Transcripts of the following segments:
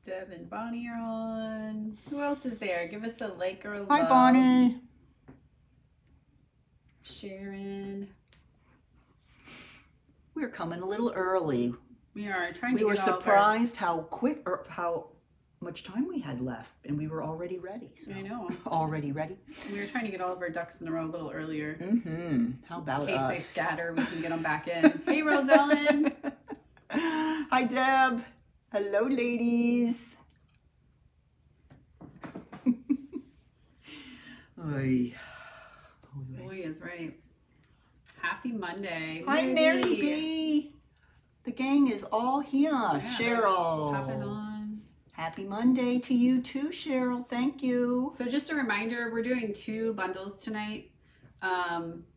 Deb and Bonnie are on. Who else is there? Give us a like or a love. Hi, Bonnie. Sharon. We're coming a little early. We are trying to We were surprised how quick or how much time we had left, and we were already ready. So. I know. Already ready. We were trying to get all of our ducks in a row a little earlier. How about us? In case they scatter, we can get them back in. Hey, Rosellen. Hi, Deb. Hello, ladies. Oy. Boy is right. Happy Monday. Hi, Mary B. The gang is all here. Yeah, Cheryl. Hopping on. Happy Monday to you too, Cheryl. Thank you. So just a reminder, we're doing 2 bundles tonight.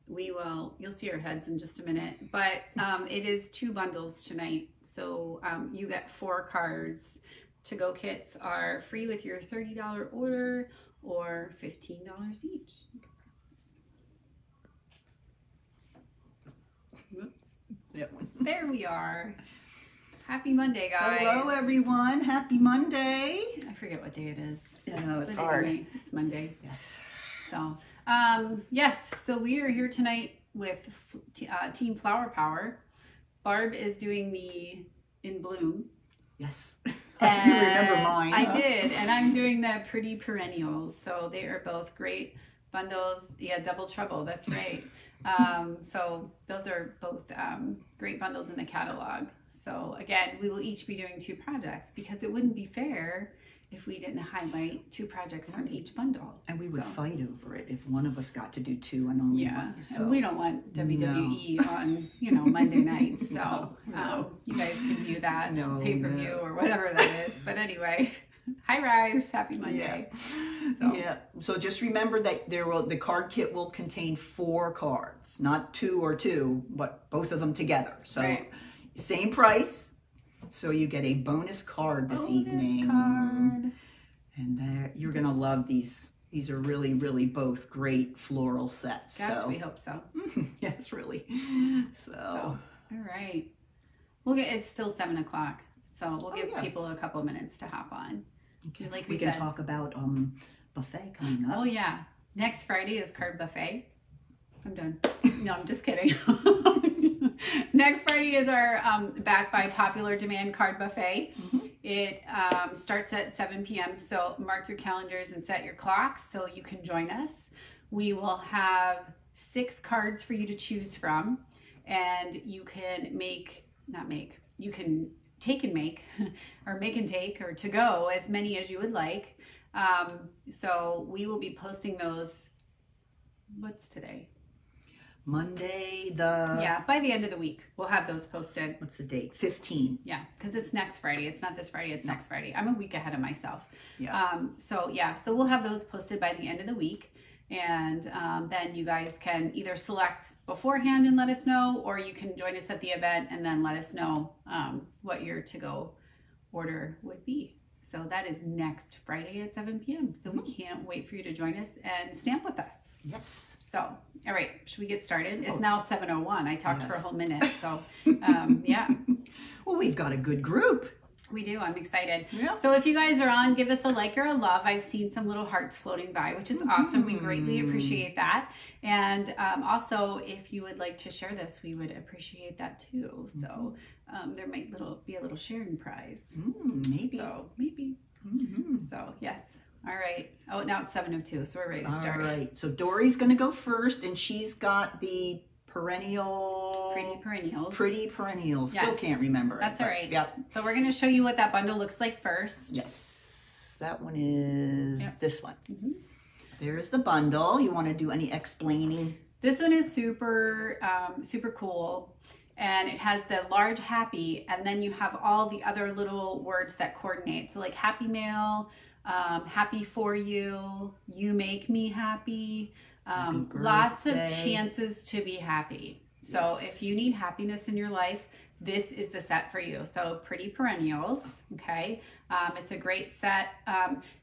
You'll see our heads in just a minute, but it is 2 bundles tonight. So you get 4 cards. To-go kits are free with your $30 order or $15 each. Whoops. Yep. There we are. Happy Monday, guys. Hello, everyone. Happy Monday. I forget what day it is. I know, it's But hard. anyway, it's Monday. Yes. So, yes, so we are here tonight with Team Flower Power. Barb is doing the In Bloom. Yes. And you remember mine. I did, and I'm doing the Pretty Perennials. So they are both great bundles. Yeah, Double Trouble, that's right. So those are both great bundles in the catalog. So again, we will each be doing 2 projects because it wouldn't be fair if we didn't highlight 2 projects from each bundle. And we would fight over it if one of us got to do 2 and only one. So. And we don't want WWE on, Monday nights. So you guys can view that pay-per-view or whatever that is. But anyway, hi Rise, happy Monday. Yeah. So just remember that the card kit will contain 4 cards, not 2 or 2, but both of them together. So same price. So you get a bonus card this evening. And you're going to love these. These are really, really both great floral sets. Gosh, we hope so. Yes, really. So, all right. It's still 7 o'clock. So we'll give people a couple of minutes to hop on. Okay. Like we can talk about buffet coming up. Oh, yeah. Next Friday is card buffet. I'm done. No, I'm just kidding. Next Friday is our Back by Popular Demand card buffet. It starts at 7 p.m. So mark your calendars and set your clocks so you can join us. We will have 6 cards for you to choose from, and you can you can take and make, or make and take, or to go as many as you would like. So we will be posting those. What's today? Monday by the end of the week we'll have those posted. What's the date? 15. Yeah, because it's next Friday. It's not this Friday, it's next Friday. I'm a week ahead of myself. So we'll have those posted by the end of the week, and then you guys can either select beforehand and let us know, or you can join us at the event and then let us know what your to-go order would be. So that is next Friday at 7 p.m. So we can't wait for you to join us and stamp with us. Yes. So, all right, should we get started? It's now 7:01. I talked for a whole minute. So, yeah. Well, we've got a good group. We do. I'm excited. Yeah. So if you guys are on, give us a like or a love. I've seen some little hearts floating by, which is awesome. We greatly appreciate that. And also, if you would like to share this, we would appreciate that too. So there might be a little sharing prize. Maybe. So maybe. So yes. All right. Oh, now it's 7:02, so we're ready to start. All right. So Dory's going to go first, and she's got the Pretty Perennials. Yes. Still can't remember. That's all right. Yep. So we're going to show you what that bundle looks like first. Yes. That one is this one. There's the bundle. You want to do any explaining? This one is super, super cool. And it has the large happy, and then you have all the other little words that coordinate. So like happy mail, happy for you, you make me happy. Lots of chances to be happy. So if you need happiness in your life, this is the set for you. So Pretty Perennials, okay? It's a great set.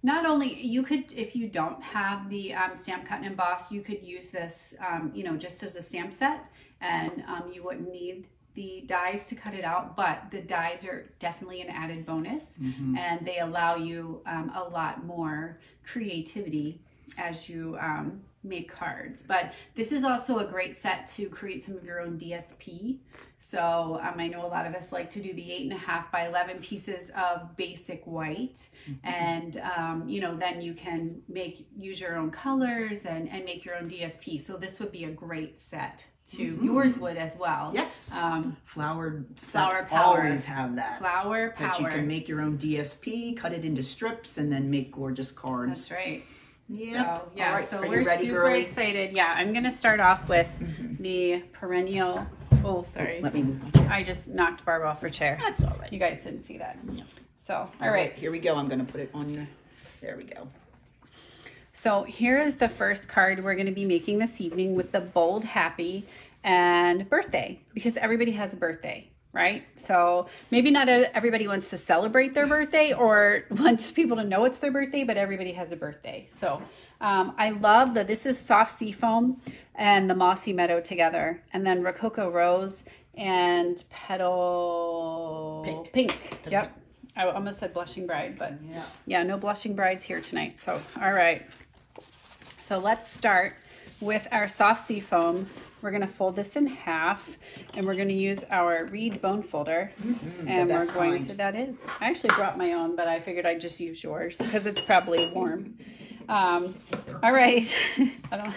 Not only, you could, if you don't have the stamp cut and emboss, you could use this, just as a stamp set, and you wouldn't need the dies to cut it out, but the dies are definitely an added bonus, and they allow you a lot more creativity as you make cards. But this is also a great set to create some of your own DSP. So I know a lot of us like to do the 8.5 by 11 pieces of basic white, and you know, then you can use your own colors and make your own DSP. So this would be a great set to yours would as well. Yes. Flower Power always have that. Flower Power. That you can make your own DSP, cut it into strips, and then make gorgeous cards. That's right. Yeah. So, yeah. Right. So Are we're you ready, super girly? excited. Yeah. I'm gonna start off with the perennial. Oh, sorry. Let me move my chair. I just knocked Barb off her chair. That's all right. You guys didn't see that. Yeah. So, all right. Here we go. I'm going to put it on your... There we go. So here is the first card we're going to be making this evening with the bold, happy, and birthday, because everybody has a birthday, right? So maybe not everybody wants to celebrate their birthday or wants people to know it's their birthday, but everybody has a birthday. So I love that this is soft sea foam and the mossy meadow together, and then Rococo Rose and petal pink. Yep. I almost said blushing bride, but yeah, no blushing brides here tonight. So, all right. So let's start with our soft sea foam. We're going to fold this in half, and we're going to use our reed bone folder, and we're going to, that is, I actually brought my own, but I figured I'd just use yours because it's probably warm. All right. I don't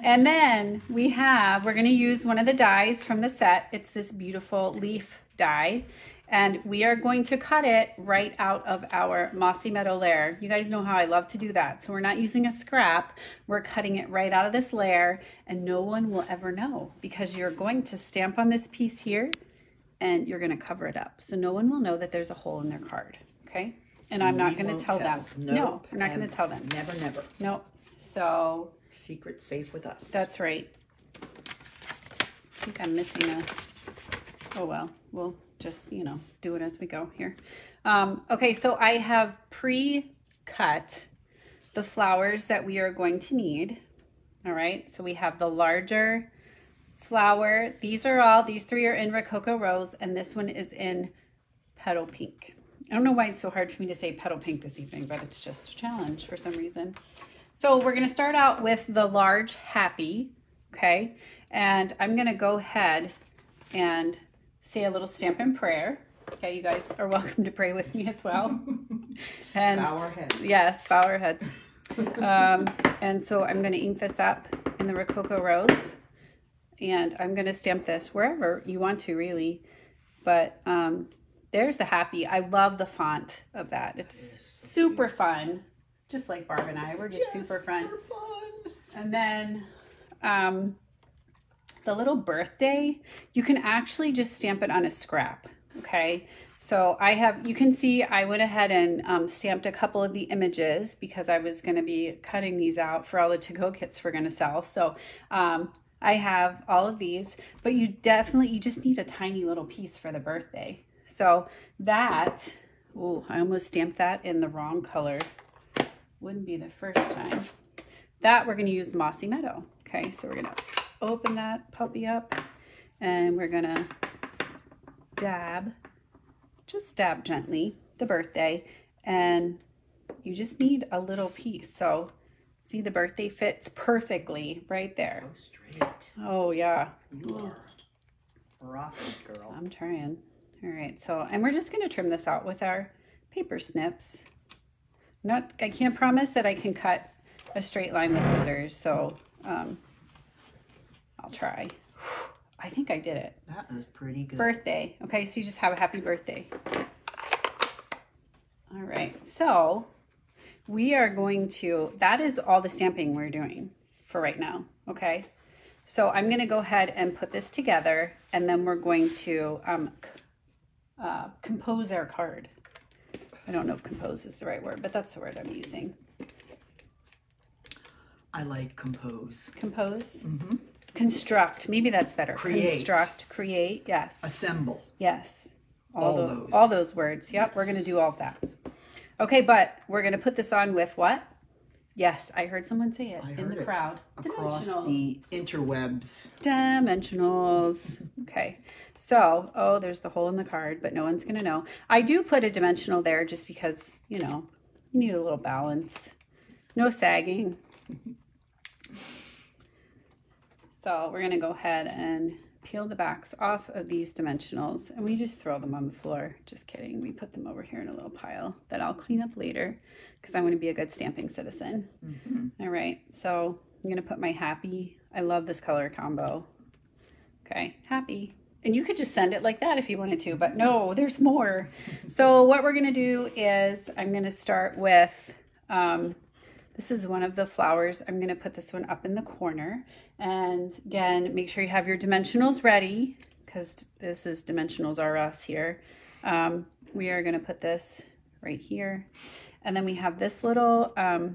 and then we're going to use one of the dies from the set. It's this beautiful leaf die. And we are going to cut it right out of our mossy meadow layer. You guys know how I love to do that. So we're not using a scrap. We're cutting it right out of this layer, and no one will ever know, because you're going to stamp on this piece here and you're going to cover it up. So no one will know that there's a hole in their card. Okay. And I'm not going to tell them. No, we're not going to tell them. Never, never. Nope. So. Secret safe with us. That's right. I think I'm missing oh well, we'll just, you know, do it as we go here. Okay, so I have pre-cut the flowers that we are going to need. All right, so we have the larger flower. These three are in Rococo Rose, and this one is in Petal Pink. I don't know why it's so hard for me to say Petal Pink this evening, but it's just a challenge for some reason. So we're going to start out with the large Happy, okay? And I'm going to go ahead and say a little Stampin' Prayer. Okay, you guys are welcome to pray with me as well. And bow our heads. Yes, bow our heads. And so I'm going to ink this up in the Rococo Rose, and I'm going to stamp this wherever you want to, really. But there's the Happy. I love the font of that. It's super fun, just like Barb and I. We're just super fun. And then the little birthday, you can actually just stamp it on a scrap, okay? So you can see I went ahead and stamped a couple of the images because I was going to be cutting these out for all the to-go kits we're going to sell. So I have all of these, but you just need a tiny little piece for the birthday. So that, oh, I almost stamped that in the wrong color. Wouldn't be the first time. That we're going to use Mossy Meadow. Okay, so we're going to open that puppy up, and we're going to just dab gently the birthday, and you just need a little piece. So see, the birthday fits perfectly right there. So straight. Oh yeah. You are rocking, girl. I'm trying. All right, so, and we're just going to trim this out with our paper snips. I can't promise that I can cut a straight line with scissors, so I'll try. I think I did it. That was pretty good. Birthday. Okay, so you just have a happy birthday. All right, so we are going to, that is all the stamping we're doing for right now, okay? So I'm going to go ahead and put this together, and then we're going to compose our card. I don't know if compose is the right word, but that's the word I'm using. I like compose. Compose? Mm-hmm. Construct. Maybe that's better. Create. Construct. Create. Yes. Assemble. Yes. All those words. Yep. Yes. We're going to do all of that. Okay, but we're going to put this on with what? Yes, I heard someone say it in the crowd. Across the interwebs. Dimensionals. Okay. So, oh, there's the hole in the card, but no one's going to know. I do put a dimensional there just because, you know, you need a little balance. No sagging. So we're going to go ahead and peel the backs off of these dimensionals, and we just throw them on the floor. Just kidding. We put them over here in a little pile that I'll clean up later because I want to be a good stamping citizen. All right, so I'm going to put my happy. I love this color combo. Okay, happy. And you could just send it like that if you wanted to, but no, there's more. So what we're going to do is I'm going to start with, this is one of the flowers. I'm going to put this one up in the corner. And again, make sure you have your dimensionals ready because this is Dimensionals R Us here. We are going to put this right here. And then we have this little, I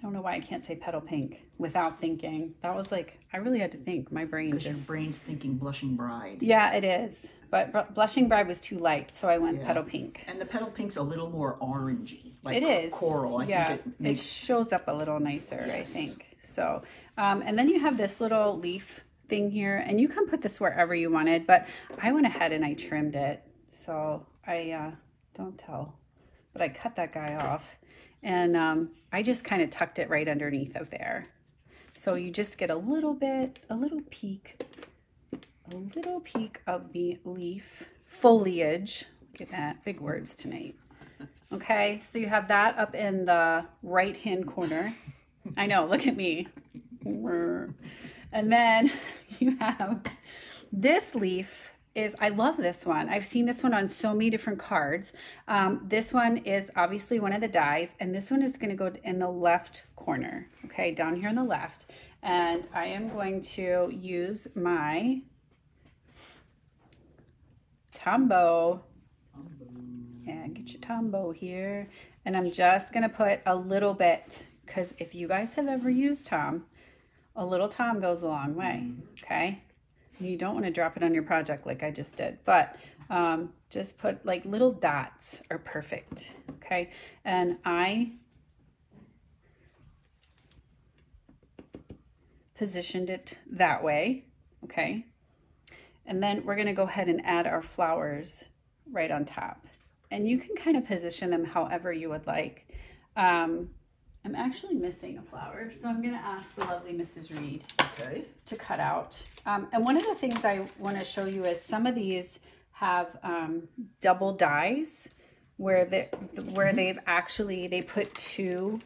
don't know why I can't say petal pink without thinking. That was like, I really had to think. My brain just... Because your brain's thinking Blushing Bride. Yeah, it is. But Blushing Bride was too light, so I went petal pink. And the petal pink's a little more orangey. Like it is. Coral. I think it makes... It shows up a little nicer, I think. So, and then you have this little leaf thing here, and you can put this wherever you wanted, but I went ahead and I trimmed it. So I, don't tell, but I cut that guy off, and I just kind of tucked it right underneath of there. So you just get a little bit, a little peek of the leaf foliage. Look at that, big words tonight. Okay, so you have that up in the right-hand corner. I know, look at me. And then you have this leaf is, I love this one. I've seen this one on so many different cards. This one is obviously one of the dies, and this one is going to go in the left corner, okay, down here on the left. And I am going to use my Tombow. Yeah, get your Tombow here. And I'm just going to put a little bit, because if you guys have ever used Tom, a little Tom goes a long way, okay? You don't want to drop it on your project like I just did, but just put like little dots are perfect, okay? And I positioned it that way, okay? And then we're going to go ahead and add our flowers right on top. And you can kind of position them however you would like. I'm actually missing a flower, so I'm going to ask the lovely Mrs. Reed to cut out. And one of the things I want to show you is some of these have double dies where they've actually, they put two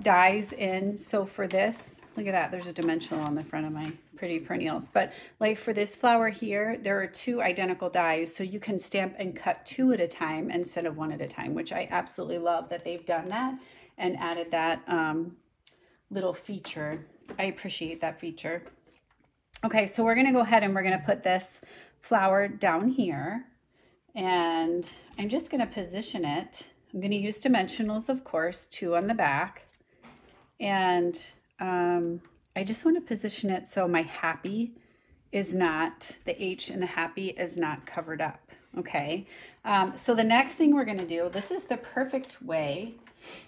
dies in. So for this, look at that, there's a dimensional on the front of my pretty perennials. But like for this flower here, there are two identical dies, so you can stamp and cut two at a time instead of one at a time, which I absolutely love that they've done that and added that little feature. I appreciate that feature. Okay, so we're gonna go ahead and we're gonna put this flower down here, and I'm just gonna position it. I'm gonna use dimensionals, of course, 2 on the back, and I just want to position it so my happy is not, the H in the happy is not covered up, okay? So the next thing we're gonna do, this is the perfect way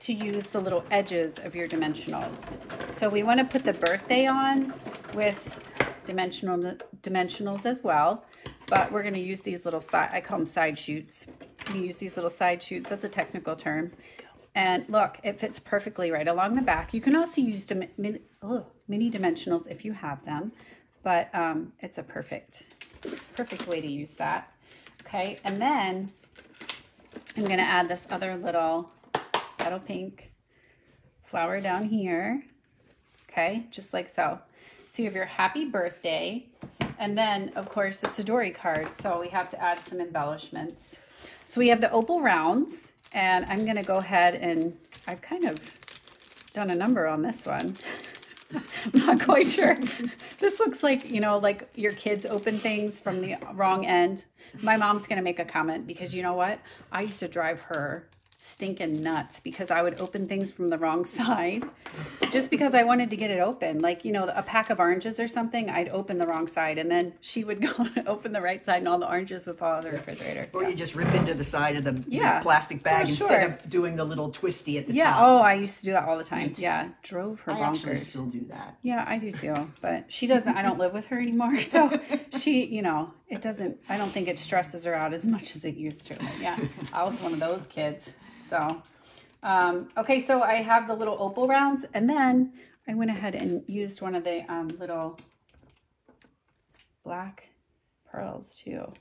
to use the little edges of your dimensionals. So we want to put the birthday on with dimensionals as well, but we're going to use these little side, I call them side shoots. We use these little side shoots, that's a technical term. And look, it fits perfectly right along the back. You can also use mini dimensionals if you have them, but it's a perfect way to use that. Okay, and then I'm going to add this other little petal pink flower down here, okay, just like so. So you have your happy birthday, and then of course it's a Dory card, so we have to add some embellishments. So we have the opal rounds, and I'm going to go ahead and I've kind of done a number on this one. I'm not quite sure. This looks like, you know, like your kids open things from the wrong end. My mom's going to make a comment because you know what? I used to drive her stinking nuts because I would open things from the wrong side just because I wanted to get it open. Like, you know, a pack of oranges or something, I'd open the wrong side and then she would go and open the right side and all the oranges would fall out of the refrigerator. Or you just rip into the side of the plastic bag instead of doing the little twisty at the top. Oh, I used to do that all the time. Yeah, drove her bonkers. I actually still do that. Yeah, I do too. But she doesn't, I don't live with her anymore. So she, you know, it doesn't, I don't think it stresses her out as much as it used to. But yeah, I was one of those kids. So, okay, so I have the little opal rounds, and then I went ahead and used one of the little black pearls too,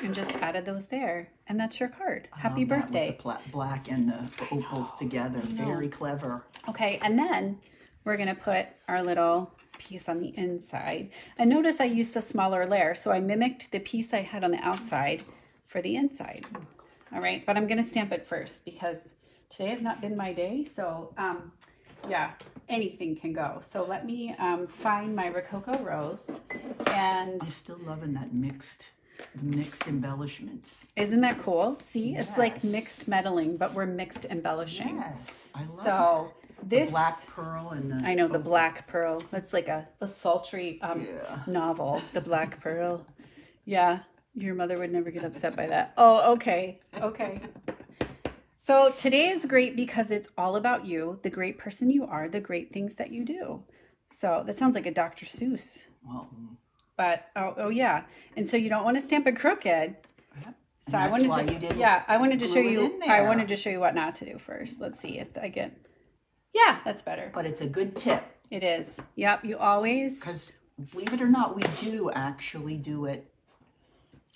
and just added those there, and that's your card. Happy birthday. With the black and the opals together. Very clever. Okay, and then we're gonna put our little piece on the inside. And notice I used a smaller layer, so I mimicked the piece I had on the outside for the inside. All right, but I'm gonna stamp it first because today has not been my day. So yeah, anything can go. So let me find my Rococo Rose. And I'm still loving that mixed embellishments. Isn't that cool? See, it's like mixed metalling, but we're mixed embellishing. Yes, I love so that. This the black pearl and the I know the black pearl. That's like a sultry novel. The Black Pearl. Yeah. Your mother would never get upset by that. Oh, okay. Okay. So today is great because it's all about you, the great person you are, the great things that you do. So that sounds like a Dr. Seuss. Well, but, oh yeah. And so you don't want to stamp it crooked. So I wanted I wanted to show you, what not to do first. Let's see if I get, yeah, that's better. But it's a good tip. It is. Yep. You always. Because believe it or not, we do actually do it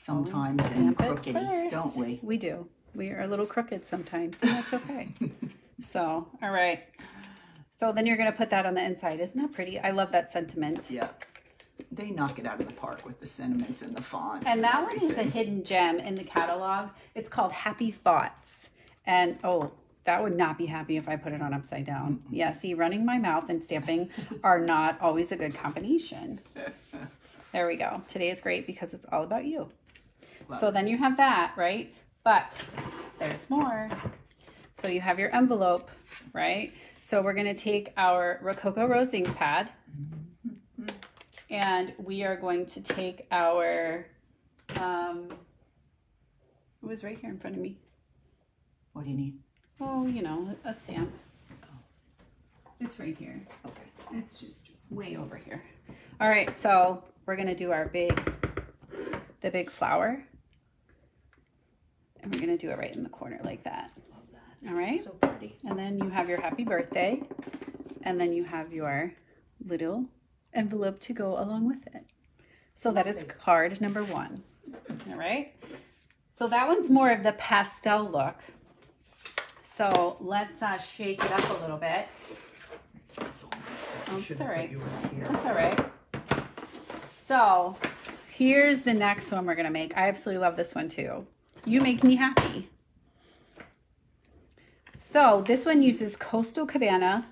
sometimes and crooked, don't we? We do. We are a little crooked sometimes, and that's okay. So, all right. So then you're going to put that on the inside. Isn't that pretty? I love that sentiment. Yeah. They knock it out of the park with the sentiments and the fonts. And that one is a hidden gem in the catalog. It's called Happy Thoughts. And, oh, that would not be happy if I put it on upside down. Yeah, see, running my mouth and stamping are not always a good combination. There we go. Today is great because it's all about you. So then you have that, right? But there's more. So you have your envelope, right? So we're going to take our Rococo Rose ink pad and we are going to take our, it was right here in front of me. What do you need? Oh, you know, a stamp. It's right here. Okay. It's just way over here. All right, so we're going to do our the big flower. And we're going to do it right in the corner like that. Love that. All right. So pretty. And then you have your happy birthday. And then you have your little envelope to go along with it. So that is card number 1. All right. So that one's more of the pastel look. So let's shake it up a little bit. Oh, it's all right. That's all right. So here's the next one we're going to make. I absolutely love this one too. You Make Me Happy. So this one uses Coastal Cabana,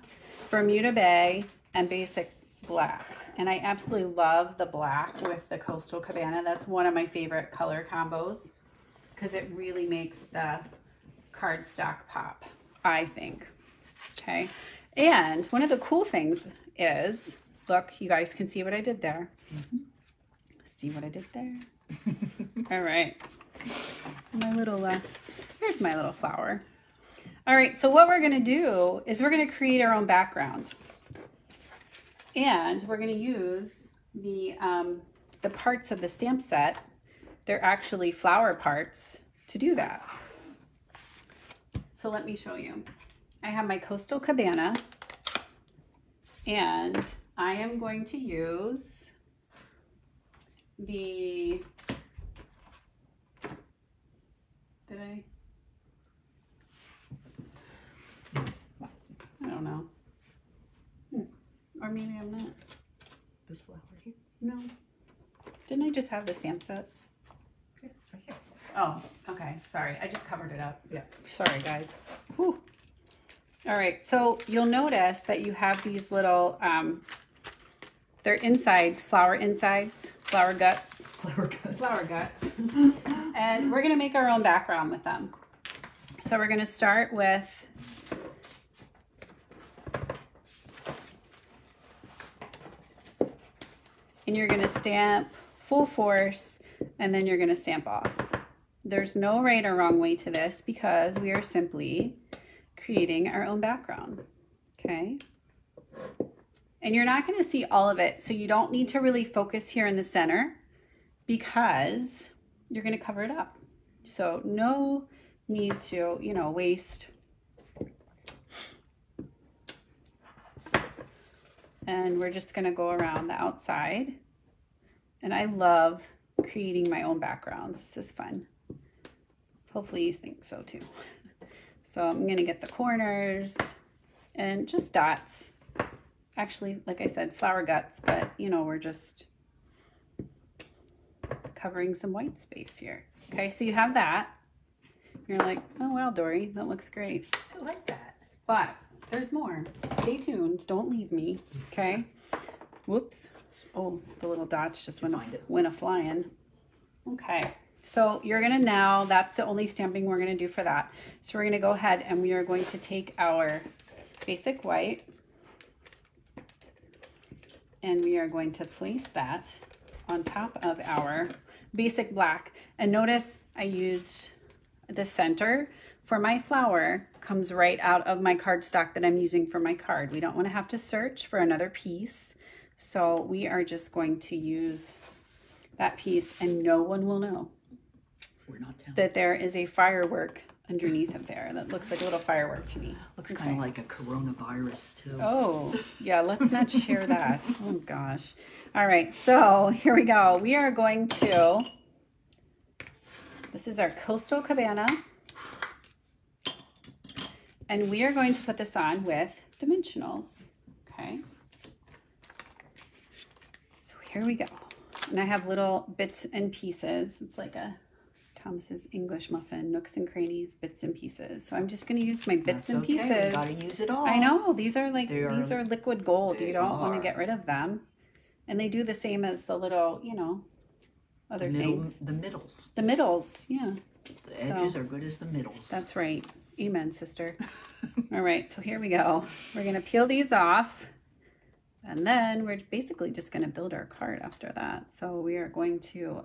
Bermuda Bay, and Basic Black. And I absolutely love the black with the Coastal Cabana. That's one of my favorite color combos because it really makes the cardstock pop, I think. Okay. And one of the cool things is, look, you guys can see what I did there. See what I did there? All right. My little, here's my little flower. All right, so what we're gonna do is we're gonna create our own background. And we're gonna use the parts of the stamp set. They're actually flower parts to do that. So let me show you. I have my Coastal Cabana and I am going to use the, I don't know. Or maybe I'm not. This flower here? No. Didn't I just have the stamp set? Okay, right here. Oh, okay. Sorry. I just covered it up. Yeah. Sorry, guys. Whew. All right. So you'll notice that you have these little, they're insides, flower guts. Flower guts. And we're going to make our own background with them. So we're going to start with and you're going to stamp full force, and then you're going to stamp off. There's no right or wrong way to this because we are simply creating our own background, okay? And you're not going to see all of it, so you don't need to really focus here in the center because you're going to cover it up. So no need to, you know, waste. And we're just going to go around the outside. And I love creating my own backgrounds. This is fun. Hopefully you think so too. So I'm going to get the corners and just dots. Actually, like I said, flower guts, but you know, we're just covering some white space here. Okay, so you have that. You're like, oh wow, Dory, that looks great. I like that. But there's more. Stay tuned. Don't leave me. Okay. Whoops. Oh, the little dots just went a flying. Okay. So you're going to now, that's the only stamping we're going to do for that. So we're going to go ahead and we are going to take our basic white and we are going to place that on top of our basic black. And notice I used the center for my flower comes right out of my cardstock that I'm using for my card. We don't want to have to search for another piece. So we are just going to use that piece and no one will know that there is a firework underneath of there that looks like a little firework to me. Looks kind of like a coronavirus too. Oh, yeah, let's not share that. Oh gosh. All right, so here we go. We are going to, this is our Coastal Cabana. And we are going to put this on with dimensionals, okay? So here we go. And I have little bits and pieces. It's like a Thomas's English muffin, nooks and crannies, bits and pieces. So I'm just going to use my bits and pieces. You got to use it all. I know. These are like, these are liquid gold. You don't want to get rid of them. And they do the same as the little, you know, other things. The middles. The middles, yeah. The edges are good as the middles. That's right. Amen, sister. All right, so here we go. We're going to peel these off. And then we're basically just going to build our card after that. So we are going to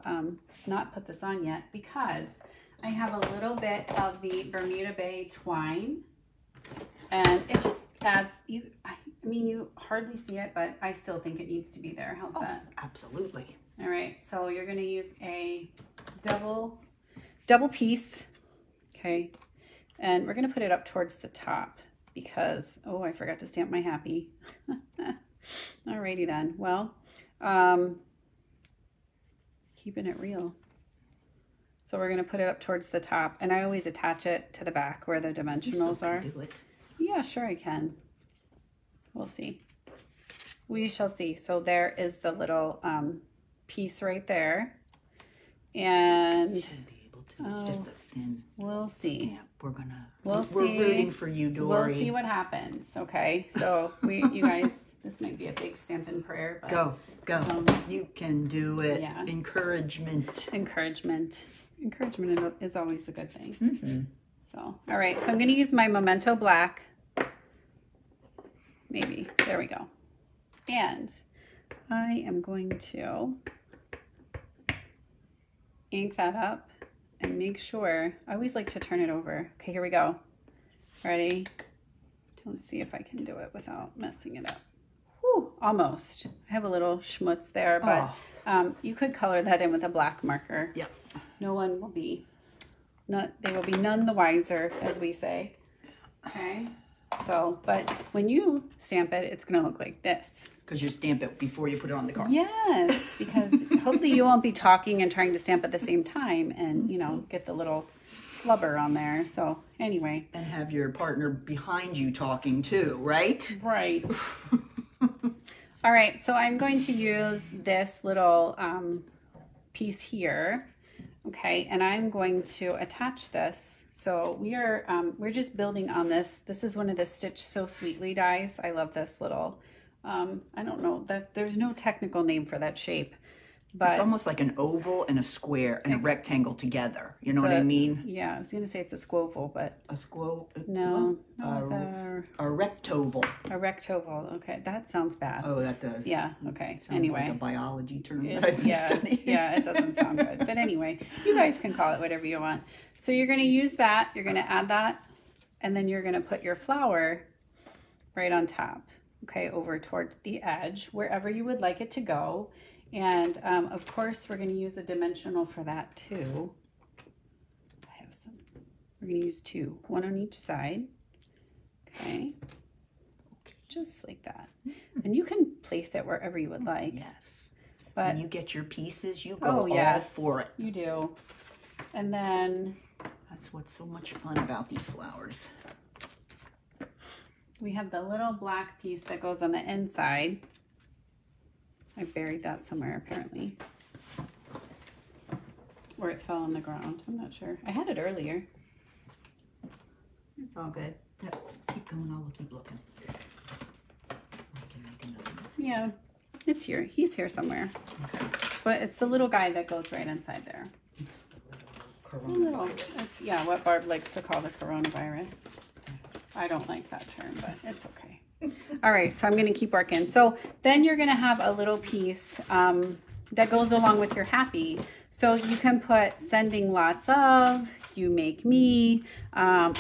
not put this on yet because I have a little bit of the Bermuda Bay twine. And it just adds, I mean, you hardly see it, but I still think it needs to be there. How's that? Absolutely. All right, so you're going to use a double piece, okay? And we're going to put it up towards the top because, oh, I forgot to stamp my happy. Alrighty then. Well, keeping it real. So we're going to put it up towards the top. And I always attach it to the back where the dimensionals are. Do it. Yeah, sure I can. We'll see. We shall see. So there is the little piece right there. And should be able to. It's just a thin we'll see. Stamp. We're rooting for you, Dory. We'll see what happens. Okay. So you guys, this might be a big stamp and prayer, but go. You can do it. Yeah. Encouragement is always a good thing. Mm-hmm. So, all right. So I'm going to use my Memento Black. Maybe. There we go. And I am going to ink that up and make sure. I always like to turn it over. Okay, here we go. Ready? Let's see if I can do it without messing it up. Whew, almost. I have a little schmutz there, but you could color that in with a black marker. Yeah. No one will be, they will be none the wiser, as we say. Okay. So, but when you stamp it, it's going to look like this. Because you stamp it before you put it on the card. Yes, because hopefully you won't be talking and trying to stamp at the same time and, you know, get the little flubber on there. So, anyway. And have your partner behind you talking too, right? Right. All right, so I'm going to use this little piece here. Okay, and I'm going to attach this. So we're just building on this. This is one of the Stitch So Sweetly dies. I love this little, I don't know, there's no technical name for that shape, But it's almost like an oval and a square and a rectangle together. You know what I mean? Yeah, I was going to say it's a squoval, but... A squo... No. A rectoval. A rectoval. Okay, that sounds bad. Oh, that does. Yeah, okay. Sounds anyway. like a biology term that I've been studying. Yeah, it doesn't sound good. But anyway, you guys can call it whatever you want. So you're going to use that. You're going to add that. And then you're going to put your flower right on top. Okay, over towards the edge, wherever you would like it to go. And of course, we're going to use a dimensional for that too. I have some. We're going to use 2, 1 on each side. Okay, just like that. And you can place it wherever you would like. Yes. But when you get your pieces, you go all for it. You do. And then that's what's so much fun about these flowers. We have the little black piece that goes on the inside. I buried that somewhere apparently. Or it fell on the ground. I'm not sure. I had it earlier. It's all good. Yep. Keep going. I'll keep looking. I can make another one. Yeah, it's here. He's here somewhere. Okay. But it's the little guy that goes right inside there. It's the little coronavirus. Yeah, what Barb likes to call the coronavirus. I don't like that term, but it's okay. All right, so I'm going to keep working. So then you're going to have a little piece that goes along with your happy. So you can put sending lots of, you make me,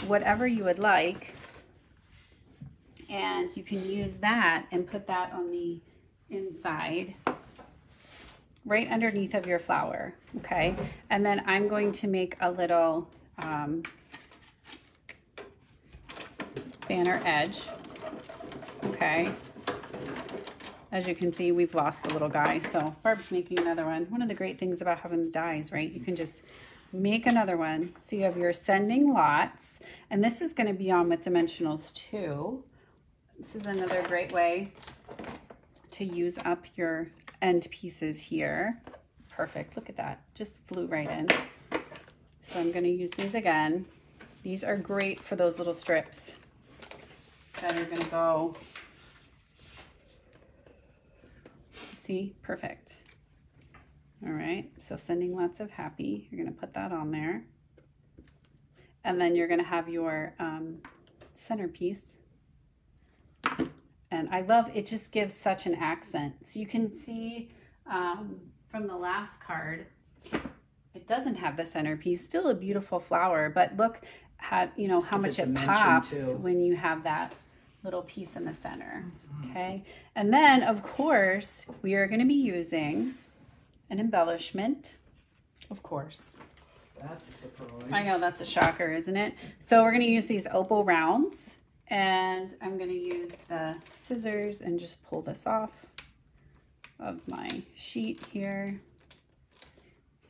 whatever you would like. And you can use that and put that on the inside, right underneath of your flower, okay? And then I'm going to make a little banner edge. Okay, as you can see, we've lost the little guy, so Barb's making another one. One of the great things about having the dies, right? You can just make another one. So you have your sending lots, and this is going to be on with dimensionals too. This is another great way to use up your end pieces here. Perfect, look at that, just flew right in. So I'm going to use these again. These are great for those little strips that are going to go. See, perfect. All right, so sending lots of happy. You're going to put that on there. And then you're going to have your centerpiece. And I love, it just gives such an accent. So you can see from the last card, it doesn't have the centerpiece, still a beautiful flower, but look at, you know, how much it pops when you have that little piece in the center. Okay, and then of course we are going to be using an embellishment, of course. That's a surprise. I know, that's a shocker, isn't it? So we're going to use these opal rounds, and I'm going to use the scissors and just pull this off of my sheet here,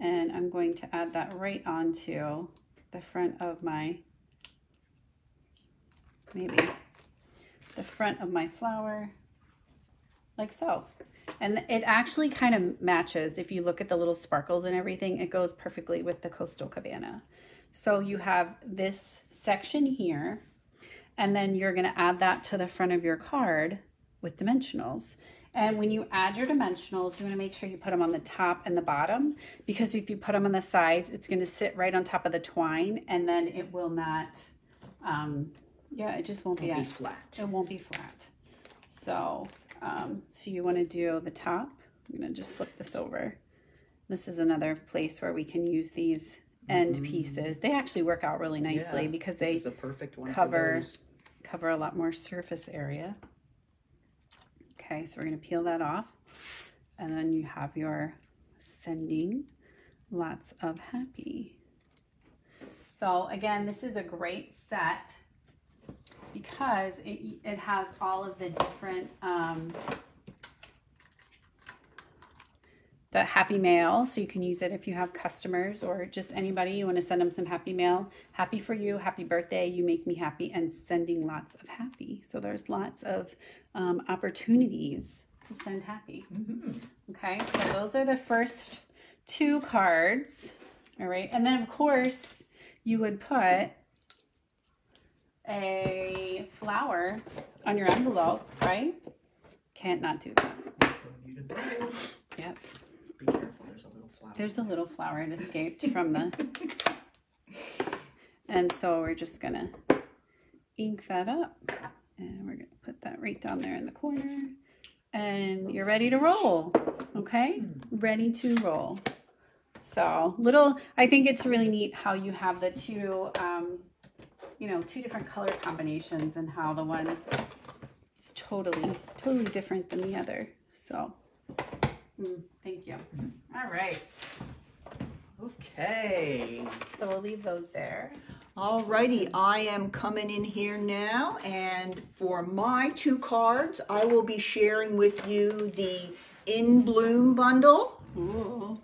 and I'm going to add that right onto the front of my, maybe the front of my flower, like so. And it actually kind of matches. If you look at the little sparkles and everything, it goes perfectly with the Coastal Cabana. So you have this section here, and then you're going to add that to the front of your card with dimensionals. And when you add your dimensionals, you want to make sure you put them on the top and the bottom, because if you put them on the sides, it's going to sit right on top of the twine, and then it will not, yeah, it just won't be flat. It won't be flat. So, so you want to do the top. I'm going to just flip this over. This is another place where we can use these end pieces. They actually work out really nicely because they is a perfect one cover a lot more surface area. Okay, so we're going to peel that off, and then you have your sending lots of happy. So again, this is a great set because it has all of the different the happy mail, so you can use it if you have customers or just anybody you want to send them some happy mail. Happy for you, happy birthday, you make me happy, and sending lots of happy. So there's lots of opportunities to send happy. Okay, so those are the first 2 cards. All right, and then of course you would put a flower on your envelope, right? Can't not do that. Yep. Be careful, there's a little flower. There's a little flower. It escaped from the... And so we're just going to ink that up. And we're going to put that right down there in the corner. And you're ready to roll. Okay? Ready to roll. So I think it's really neat how you have the two, you know, two different color combinations and how the one is totally different than the other. So, thank you. All right. Okay. So we'll leave those there. Alrighty, I am coming in here now, and for my 2 cards, I will be sharing with you the INBLOOM bundle. Ooh.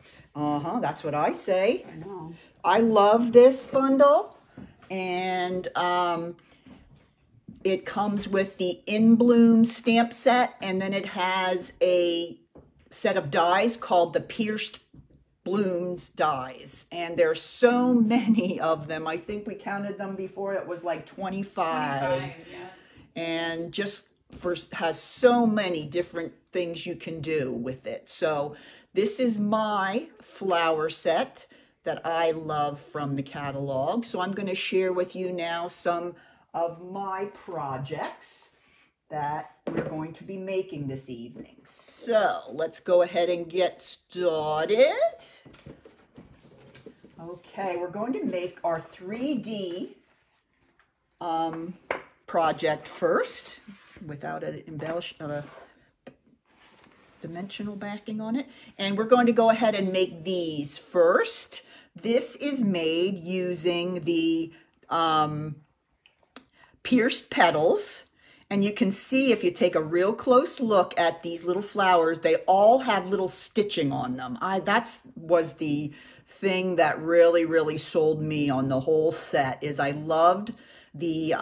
That's what I say. I know. I love this bundle, and it comes with the INBLOOM stamp set, and then it has a set of dies called the Pierced Blooms dies, and there's so many of them. I think we counted them before. It was like 25. Yes. And just has so many different things you can do with it. So this is my flower set that I love from the catalog. So I'm going to share with you now some of my projects that we're going to be making this evening. So let's go ahead and get started. Okay, we're going to make our 3D project first without an dimensional backing on it. And we're going to go ahead and make these first. This is made using the pierced petals. And you can see if you take a real close look at these little flowers, they all have little stitching on them. That was the thing that really sold me on the whole set, is I loved the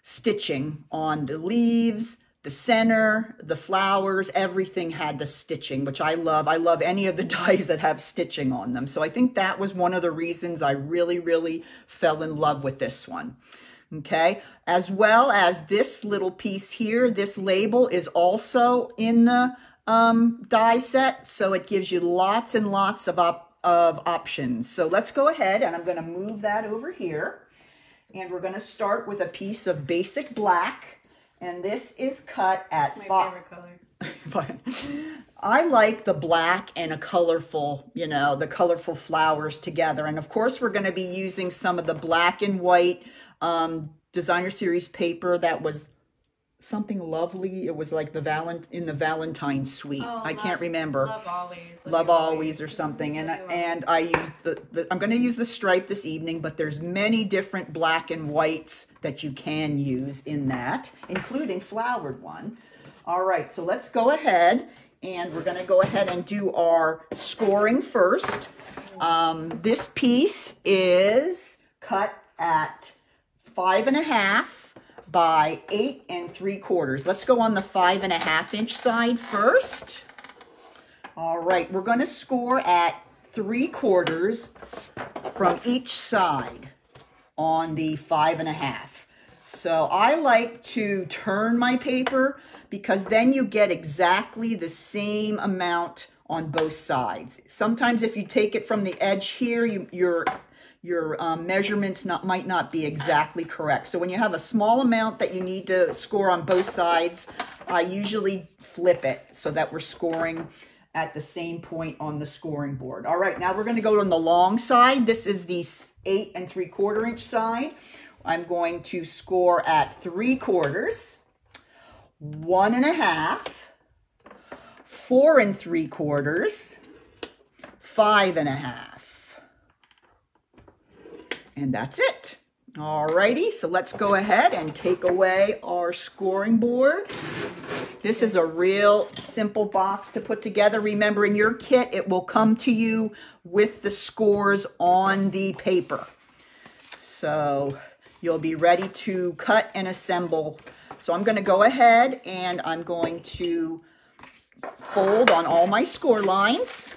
stitching on the leaves, the center, the flowers, everything had the stitching, which I love. I love any of the dies that have stitching on them. So I think that was one of the reasons I really fell in love with this one. Okay, as well as this little piece here, this label is also in the die set, so it gives you lots and lots of options. So let's go ahead, and I'm going to move that over here, and we're going to start with a piece of basic black, and this is cut at my favorite color. I like the black and a colorful, you know, the colorful flowers together, and of course we're going to be using some of the black and white designer series paper that was something lovely. It was like in the Valentine suite. I can't remember. Love Always or something. And I used I'm going to use the stripe this evening, but there's many different black and whites that you can use in that, including flowered one. All right, so let's go ahead, and we're going to go ahead and do our scoring first. This piece is cut at 5.5 by 8 3/4. Let's go on the 5.5 inch side first. All right, we're going to score at 3/4 from each side on the 5.5. So I like to turn my paper because then you get exactly the same amount on both sides. Sometimes if you take it from the edge here, your measurements might not be exactly correct. So when you have a small amount that you need to score on both sides, I usually flip it so that we're scoring at the same point on the scoring board. All right, now we're going to go on the long side. This is the 8 3/4 inch side. I'm going to score at 3/4, 1.5, 4 3/4, 5.5. And that's it. Alrighty, so let's go ahead and take away our scoring board. This is a real simple box to put together. Remember, in your kit, it will come to you with the scores on the paper. So you'll be ready to cut and assemble. So I'm going to go ahead and I'm going to fold on all my score lines.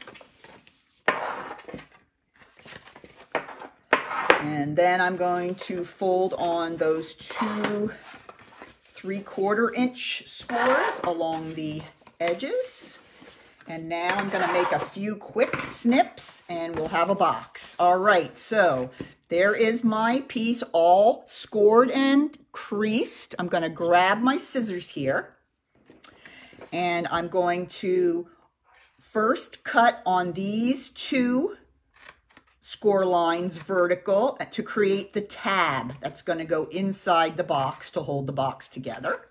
And then I'm going to fold on those 2 3/4 inch scores along the edges. And now I'm going to make a few quick snips and we'll have a box. All right, so there is my piece all scored and creased. I'm going to grab my scissors here and I'm going to first cut on these two score lines vertical to create the tab that's going to go inside the box to hold the box together.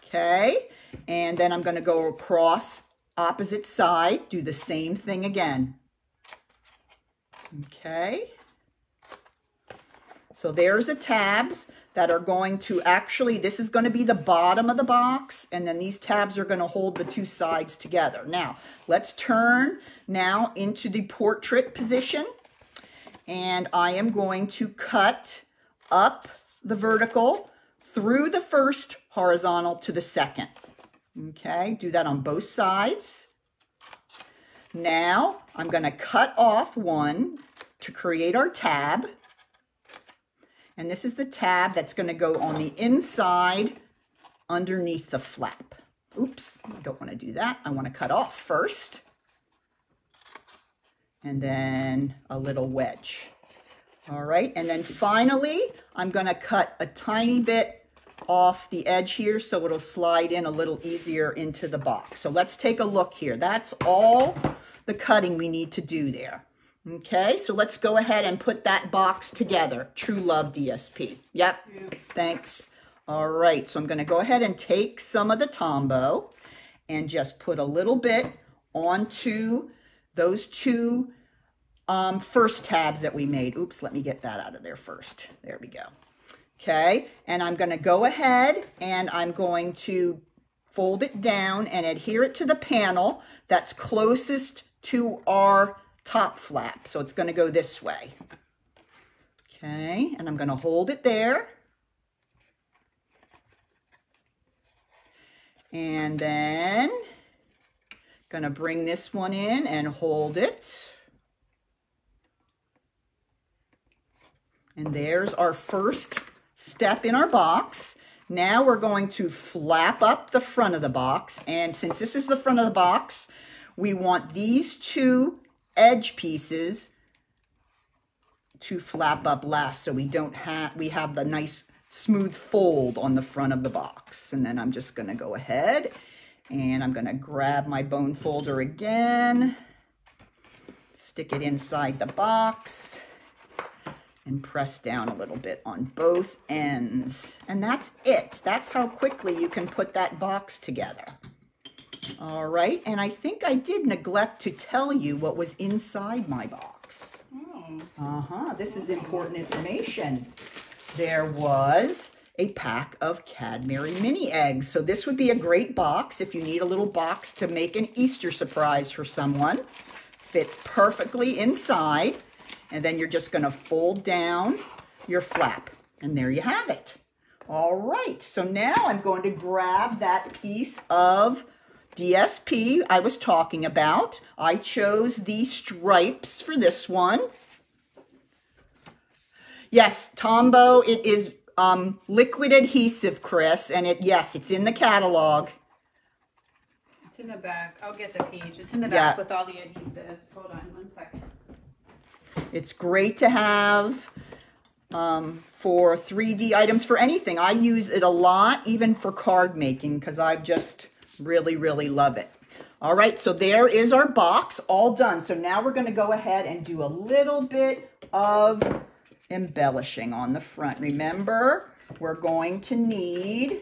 Okay, and then I'm going to go across opposite side, do the same thing again. Okay, so there's the tabs that are going to actually, this is going to be the bottom of the box, and then these tabs are going to hold the two sides together. Now, let's turn now into the portrait position, and I am going to cut up the vertical through the first horizontal to the second. Okay, do that on both sides. Now I'm going to cut off one to create our tab. And this is the tab that's going to go on the inside underneath the flap. Oops, I don't want to do that. I want to cut off first. And then a little wedge. All right, and then finally I'm going to cut a tiny bit off the edge here so it'll slide in a little easier into the box. So let's take a look here. That's all the cutting we need to do there. Okay, so let's go ahead and put that box together. True Love DSP. Yep, yeah. Thanks. All right, so I'm going to go ahead and take some of the Tombow and just put a little bit onto those two first tabs that we made. Oops, let me get that out of there first. There we go. Okay, and I'm going to go ahead and I'm going to fold it down and adhere it to the panel that's closest to our top flap. So it's going to go this way. Okay, and I'm going to hold it there. And then going to bring this one in and hold it. And there's our first step in our box. Now we're going to flap up the front of the box, and since this is the front of the box, we want these two edge pieces to flap up last so we have the nice smooth fold on the front of the box. And then I'm just going to go ahead and I'm going to grab my bone folder again, stick it inside the box, and press down a little bit on both ends. And that's it. That's how quickly you can put that box together. All right, and I think I did neglect to tell you what was inside my box. This is important information. There was a pack of Cadbury mini eggs. So this would be a great box if you need a little box to make an Easter surprise for someone. Fits perfectly inside. And then you're just going to fold down your flap. And there you have it. All right. So now I'm going to grab that piece of DSP I was talking about. I chose the stripes for this one. Yes, Tombow, it is liquid adhesive, Chris. And yes, it's in the catalog. It's in the back. I'll get the page. It's in the back with all the adhesives. Hold on one second. It's great to have for 3D items, for anything. I use it a lot, even for card making, because I just really, really love it. All right, so there is our box all done. So now we're going to go ahead and do a little bit of embellishing on the front. Remember, we're going to need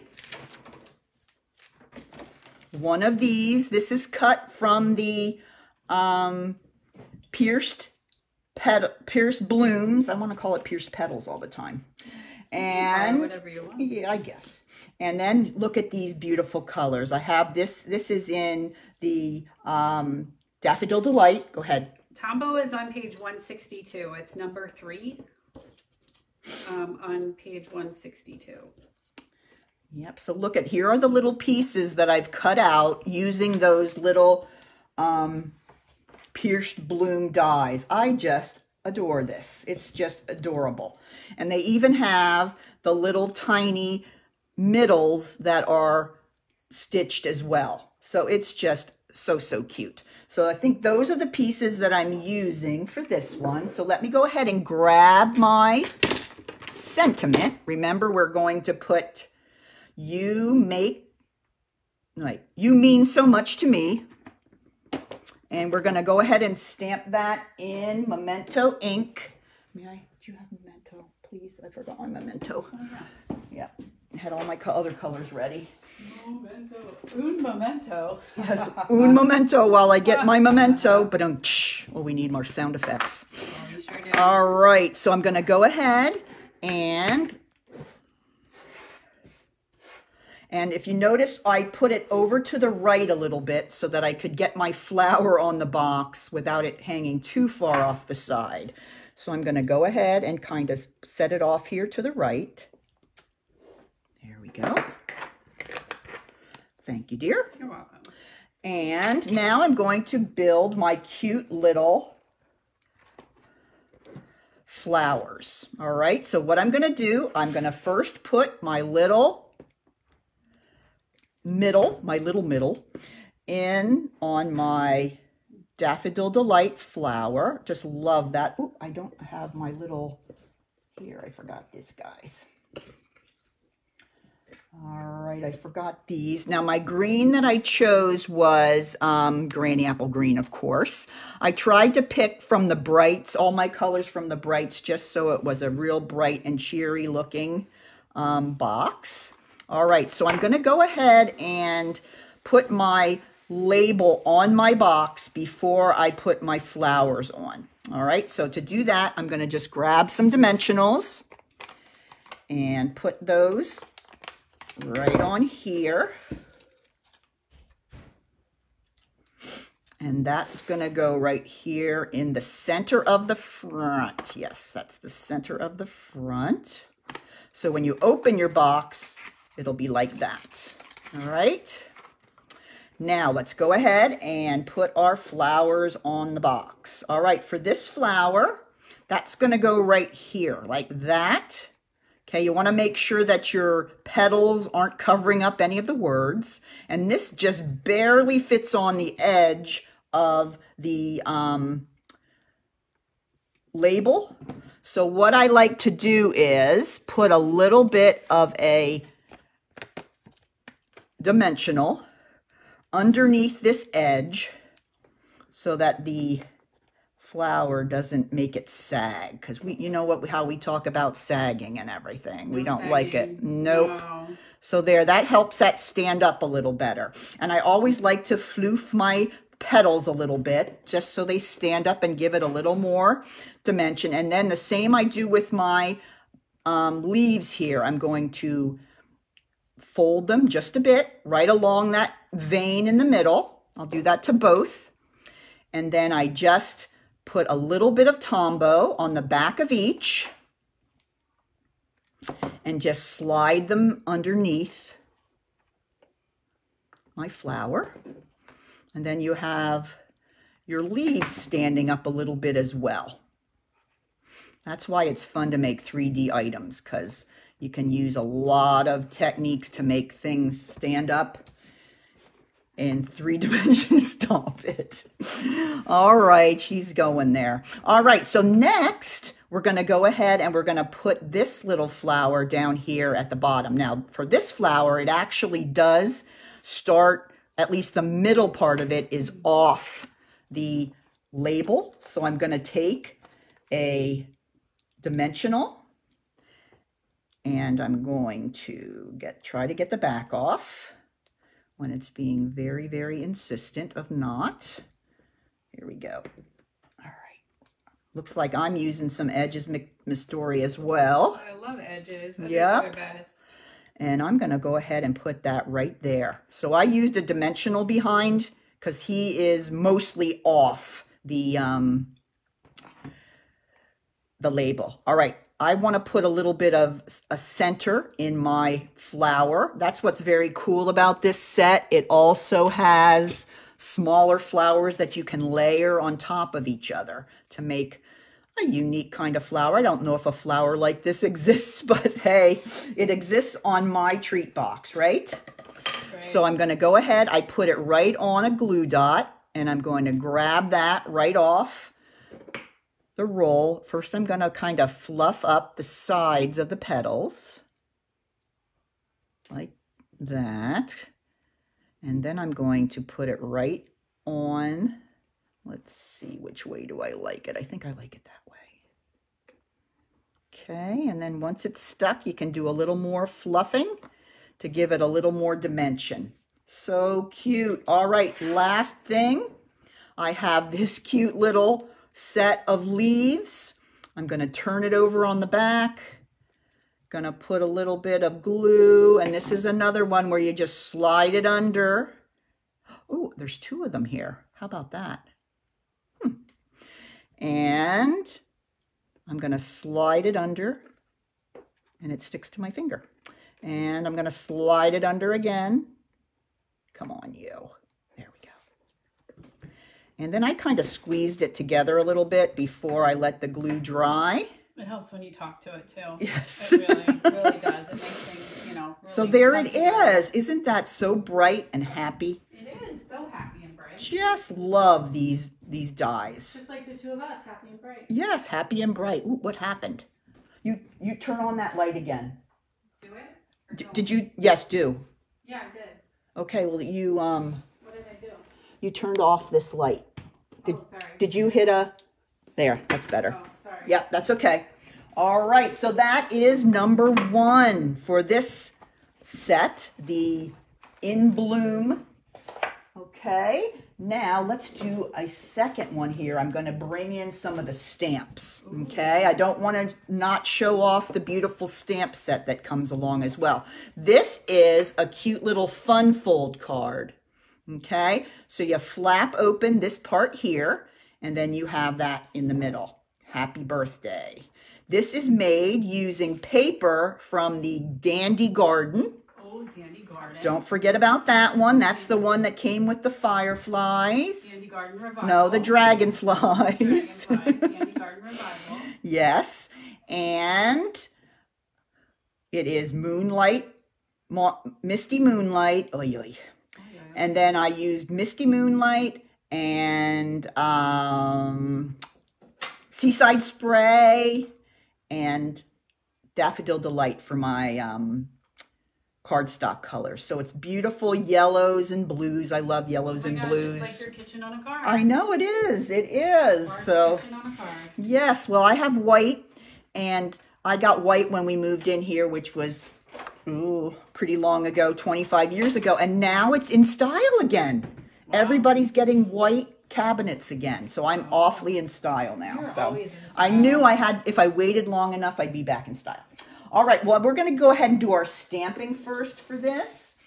one of these. This is cut from the pierced blooms. I want to call it pierced petals all the time. And whatever you want. Yeah, I guess. And then look at these beautiful colors. I have this. This is in the Daffodil Delight. Go ahead. Tombow is on page 162. It's number 3 on page 162. Yep. So look at, here are the little pieces that I've cut out using those little pierced bloom dies. I just adore this. It's just adorable. And they even have the little tiny middles that are stitched as well. So it's just so cute. So I think those are the pieces that I'm using for this one. So let me go ahead and grab my sentiment. Remember, we're going to put you mean so much to me. And we're going to go ahead and stamp that in Memento ink. Do you have Memento, please? I forgot my Memento. Oh, yeah. I had all my other colors ready. Memento. Un momento. Yes, un momento while I get my Memento. But well, we need more sound effects. Oh, you sure do. All right, so I'm going to go ahead and if you notice, I put it over to the right a little bit so that I could get my flower on the box without it hanging too far off the side. So I'm going to go ahead and kind of set it off here to the right. There we go. Thank you, dear. You're welcome. And now I'm going to build my cute little flowers. All right, so what I'm going to do, I'm going to first put my little middle in on my Daffodil Delight flower. Just love that. Ooh, I don't have my little, here, I forgot this, guys. All right, I forgot these. Now, my green that I chose was Granny Apple Green, of course. I tried to pick from the brights, all my colors from the brights, just so it was a real bright and cheery looking box. All right, so I'm going to go ahead and put my label on my box before I put my flowers on. All right, so to do that, I'm going to just grab some dimensionals and put those right on here. And that's going to go right here in the center of the front. Yes, that's the center of the front. So when you open your box, it'll be like that. All right. Now let's go ahead and put our flowers on the box. All right, for this flower, that's going to go right here like that. Okay, you want to make sure that your petals aren't covering up any of the words. And this just barely fits on the edge of the label. So what I like to do is put a little bit of a dimensional underneath this edge so that the flower doesn't make it sag, because you know how we talk about sagging and everything. We don't like it. Nope. No. So there, that helps that stand up a little better. And I always like to floof my petals a little bit just so they stand up and give it a little more dimension. And then the same I do with my leaves here. I'm going to fold them just a bit right along that vein in the middle. I'll do that to both. And then I just put a little bit of Tombow on the back of each and just slide them underneath my flower. And then you have your leaves standing up a little bit as well. That's why it's fun to make 3D items, because you can use a lot of techniques to make things stand up in 3 dimensions. Stop it. All right, she's going there. All right, so next we're going to go ahead and we're going to put this little flower down here at the bottom. Now, for this flower, it actually does start, at least the middle part of it is off the label. So I'm going to take a dimensional and I'm going to try to get the back off when it's being very, very insistent of not. Here we go. All right. Looks like I'm using some edges, Miss Dory, as well. I love edges. Edges Yep. are the best. And I'm going to go ahead and put that right there. So I used a dimensional behind because he is mostly off the label. All right. I want to put a little bit of a center in my flower. That's what's very cool about this set. It also has smaller flowers that you can layer on top of each other to make a unique kind of flower. I don't know if a flower like this exists, but hey, it exists on my treat box, right? That's right. So I'm going to go ahead. I put it right on a glue dot, and I'm going to grab that right off the roll. First, I'm going to kind of fluff up the sides of the petals like that. And then I'm going to put it right on. Let's see, which way do I like it? I think I like it that way. Okay, and then once it's stuck, you can do a little more fluffing to give it a little more dimension. So cute. All right, last thing. I have this cute little set of leaves. I'm going to turn it over on the back. Going to put a little bit of glue, and this is another one where you just slide it under. Oh, there's two of them here. How about that? And I'm going to slide it under, and it sticks to my finger. And I'm going to slide it under again. Come on, you. There we go. And then I kind of squeezed it together a little bit before I let the glue dry. It helps when you talk to it, too. Yes. It really does. It makes things, you know, really so there it together. is. Isn't that so bright and happy? It is so happy and bright. Just love these dies. Just like the two of us, happy and bright. Yes, happy and bright. Ooh, what happened? You turn on that light again. Do it? Did you? Yes, do. Yeah, I did. Okay, well you What did I do? you turned off this light. Oh, sorry. Did you hit a? There, that's better. Oh, sorry. Yeah, that's okay. All right, so that is number 1 for this set, the INBLOOM. Okay, now let's do a second one here. I'm going to bring in some of the stamps. Okay, I don't want to not show off the beautiful stamp set that comes along as well. This is a cute little fun fold card. Okay, so you flap open this part here, and then you have that in the middle. Happy birthday. This is made using paper from the Dandy Garden. Oh, Dandy Garden. Don't forget about that one. That's the one that came with the fireflies. Dandy Garden Revival. No, the dragonflies. Dragonflies. Dandy Garden Revival. Yes, and it is Moonlight, Misty Moonlight. Oy, oy. And then I used Misty Moonlight and Seaside Spray and Daffodil Delight for my cardstock colors. So it's beautiful yellows and blues. I love yellows and blues. It's like your kitchen on a card. I know it is. It is. Barb's so kitchen on a card. yes, well I have white, and I got white when we moved in here, which was pretty long ago, 25 years ago, and now it's in style again. Wow. Everybody's getting white cabinets again, so I'm awfully in style now. You're so always in style. I knew I had, if I waited long enough, I'd be back in style. All right, well, we're going to go ahead and do our stamping first for this.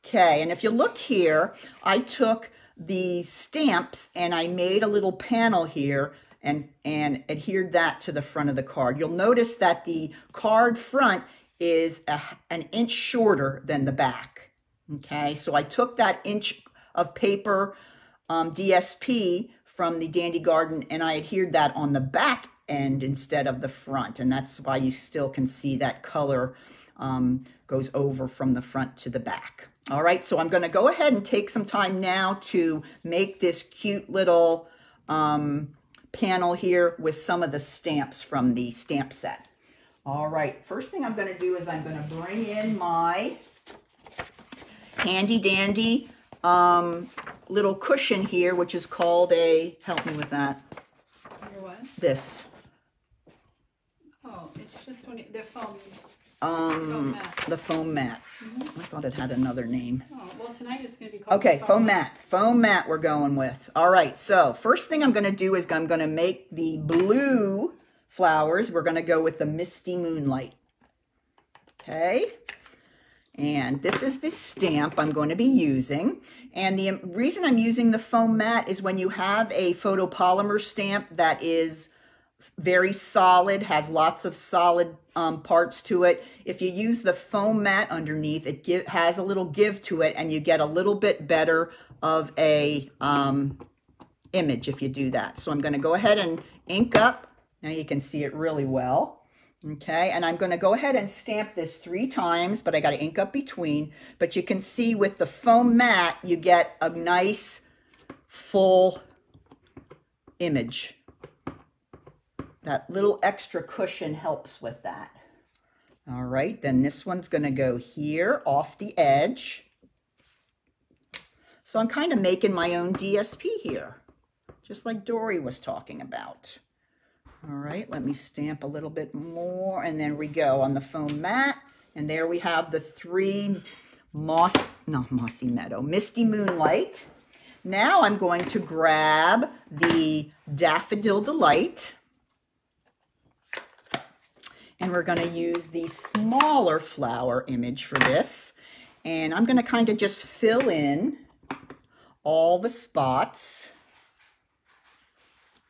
Okay, and if you look here, I took the stamps and I made a little panel here and adhered that to the front of the card. You'll notice that the card front is an inch shorter than the back. Okay, so I took that inch of paper DSP from the Dandy Garden and I adhered that on the back end instead of the front, and that's why you still can see that color goes over from the front to the back. All right, so I'm going to go ahead and take some time now to make this cute little panel here with some of the stamps from the stamp set. All right, first thing I'm going to do is I'm going to bring in my handy dandy little cushion here, which is called a, help me with that. Your what? This. Oh, it's just when the foam. Foam mat. The foam mat. I thought it had another name. Oh, well, tonight it's going to be called okay, foam mat. Foam mat we're going with. All right, so first thing I'm going to do is I'm going to make the blue flowers. We're going to go with the Misty Moonlight. Okay. And this is the stamp I'm going to be using. And the reason I'm using the foam mat is when you have a photopolymer stamp that is very solid, has lots of solid parts to it. If you use the foam mat underneath, it has a little give to it, and you get a little bit better of a image if you do that. So I'm going to go ahead and ink up. Now you can see it really well. Okay, and I'm going to go ahead and stamp this 3 times, but I got to ink up between. But you can see with the foam mat, you get a nice full image. That little extra cushion helps with that. All right, then this one's going to go here off the edge. So I'm kind of making my own DSP here, just like Dory was talking about. All right, let me stamp a little bit more, and there we go on the foam mat. And there we have the 3 Misty Moonlight. Now I'm going to grab the Daffodil Delight, and we're going to use the smaller flower image for this. And I'm going to kind of just fill in all the spots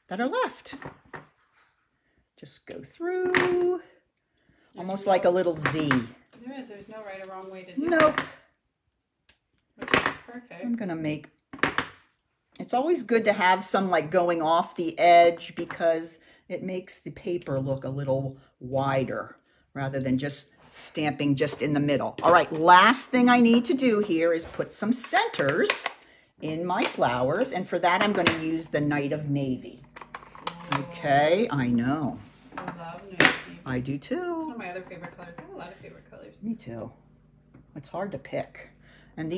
that are left. Just go through, almost like a little Z. There is. There's no right or wrong way to do it. Nope. Which is perfect. I'm going to make, it's always good to have some like going off the edge because it makes the paper look a little wider rather than just stamping just in the middle. All right, last thing I need to do here is put some centers in my flowers. And for that, I'm going to use the Night of Navy. Okay, I know. I love navy. I do too. It's one of my other favorite colors. I have a lot of favorite colors. Me too. It's hard to pick. And